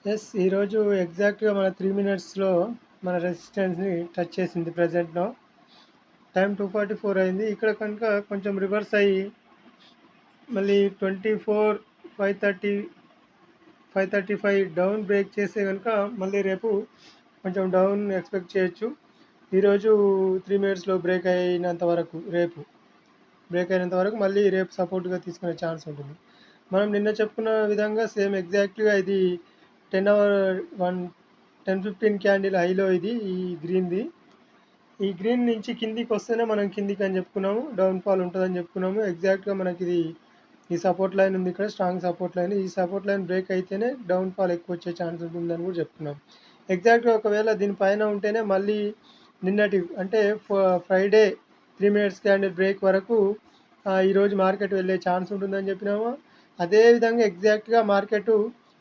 Yes. ఈరోజు ఎగ్జాక్ట్‌గా మన 3 మినిట్స్‌లో మన రెసిస్టెన్స్‌ని టచ్ చేసింది ప్రెజెంట్‌లో. టైం 2:44 అయింది. ఇక్కడ కనుక కొంచెం రివర్స్ అయ్యి మళ్ళీ 24, 5:30, 5:35 డౌన్ బ్రేక్ చేస్తే గనుక మళ్ళీ రేపు కొంచెం డౌన్ ఎక్స్‌పెక్ట్ చేయొచ్చు. ఈరోజు 3 మినిట్స్‌లో బ్రేక్ అయినంత వరకు మళ్ళీ రేపు సపోర్ట్‌గా తీసుకునే ఛాన్స్ ఉంటుంది. మనం నిన్న చెప్పుకున్న విధంగా సేమ్ ఎగ్జాక్ట్‌గా ఇది 10 అవర్ 10-15 క్యాండిల్ హైలో ఇది ఈ గ్రీన్‌ది. ఈ గ్రీన్ నుంచి కిందికి వస్తేనే మనం కిందికి అని చెప్పుకున్నాము. డౌన్ ఫాల్ ఉంటుందని చెప్పుకున్నాము. ఎగ్జాక్ట్‌గా మనకి ఈ సపోర్ట్ లైన్ ఉంది ఇక్కడ, స్ట్రాంగ్ సపోర్ట్ లైన్. ఈ సపోర్ట్ లైన్ బ్రేక్ అయితేనే డౌన్ ఫాల్ ఎక్కువ వచ్చే ఛాన్స్ ఉంటుందని కూడా చెప్పుకున్నాం. ఎగ్జాక్ట్‌గా ఒకవేళ దీనిపైన ఉంటేనే మళ్ళీ నిన్నటి అంటే ఫ్రైడే 3 మినిట్స్ క్యాండిల్ బ్రేక్ వరకు ఈరోజు మార్కెట్ వెళ్ళే ఛాన్స్ ఉంటుందని చెప్పినాము. అదేవిధంగా ఎగ్జాక్ట్‌గా మార్కెట్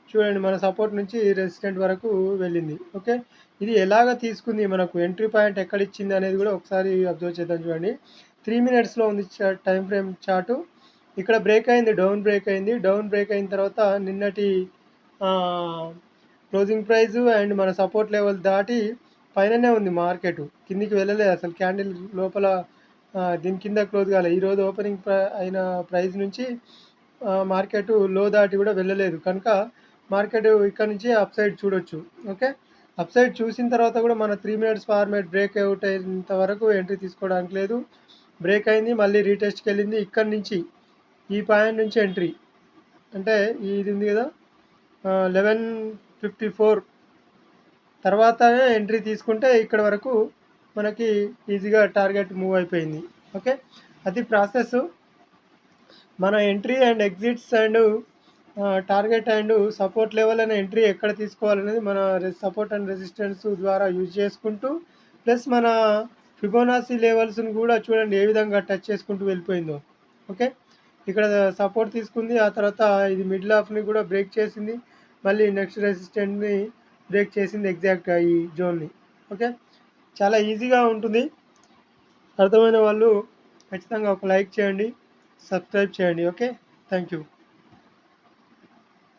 చూడండి మన సపోర్ట్ నుంచి రెసిస్టెంట్ వరకు వెళ్ళింది. ఓకే, ఇది ఎలాగ తీసుకుంది, మనకు ఎంట్రీ పాయింట్ ఎక్కడ ఇచ్చింది అనేది కూడా ఒకసారి అబ్జర్వ్ చేద్దాం. చూడండి 3 మినిట్స్లో ఉంది టైం ఫ్రేమ్ చార్టు. ఇక్కడ బ్రేక్ అయింది, డౌన్ బ్రేక్ అయింది. డౌన్ బ్రేక్ అయిన తర్వాత నిన్నటి క్లోజింగ్ ప్రైస్ అండ్ మన సపోర్ట్ లెవెల్ దాటి పైననే ఉంది మార్కెట్, కిందికి వెళ్ళలేదు అసలు. క్యాండిల్ లోపల దీని కింద క్లోజ్ కాలేదు. ఈరోజు ఓపెనింగ్ అయిన ప్రైస్ నుంచి మార్కెట్ లో దాటి కూడా వెళ్ళలేదు. కనుక మార్కెట్ ఇక్కడ నుంచి అప్ సైడ్ చూడొచ్చు. ఓకే, అప్ సైడ్ చూసిన తర్వాత కూడా మన 3 మినిట్స్ ఫార్మేట్ బ్రేక్ అవుట్ అయినంత వరకు ఎంట్రీ తీసుకోవడానికి లేదు. బ్రేక్ అయింది, మళ్ళీ రీటెస్ట్కి వెళ్ళింది. ఇక్కడ నుంచి ఈ పాయింట్ నుంచి ఎంట్రీ అంటే ఇది ఉంది కదా 11:54 తర్వాతనే ఎంట్రీ తీసుకుంటే ఇక్కడ వరకు మనకి ఈజీగా టార్గెట్ మూవ్ అయిపోయింది. ఓకే, అది ప్రాసెస్. మన entry and exits and target and support level అనే ఎంట్రీ ఎక్కడ తీసుకోవాలనేది మన సపోర్ట్ అండ్ రెసిస్టెన్స్ ద్వారా యూజ్ చేసుకుంటూ, ప్లస్ మన ఫిబోనాసీ లెవెల్స్ని కూడా చూడండి ఏ విధంగా టచ్ చేసుకుంటూ వెళ్ళిపోయిందో. ఓకే, ఇక్కడ సపోర్ట్ తీసుకుంది, ఆ తర్వాత ఇది మిడిల్ ఆఫ్ని కూడా బ్రేక్ చేసింది, మళ్ళీ నెక్స్ట్ రెసిస్టెంట్ని బ్రేక్ చేసింది ఎగ్జాక్ట్గా ఈ జోన్ని. ఓకే, చాలా ఈజీగా ఉంటుంది. అర్థమైన వాళ్ళు ఖచ్చితంగా ఒక లైక్ చేయండి, సబ్స్క్రైబ్ చేయండి. Okay, thank you.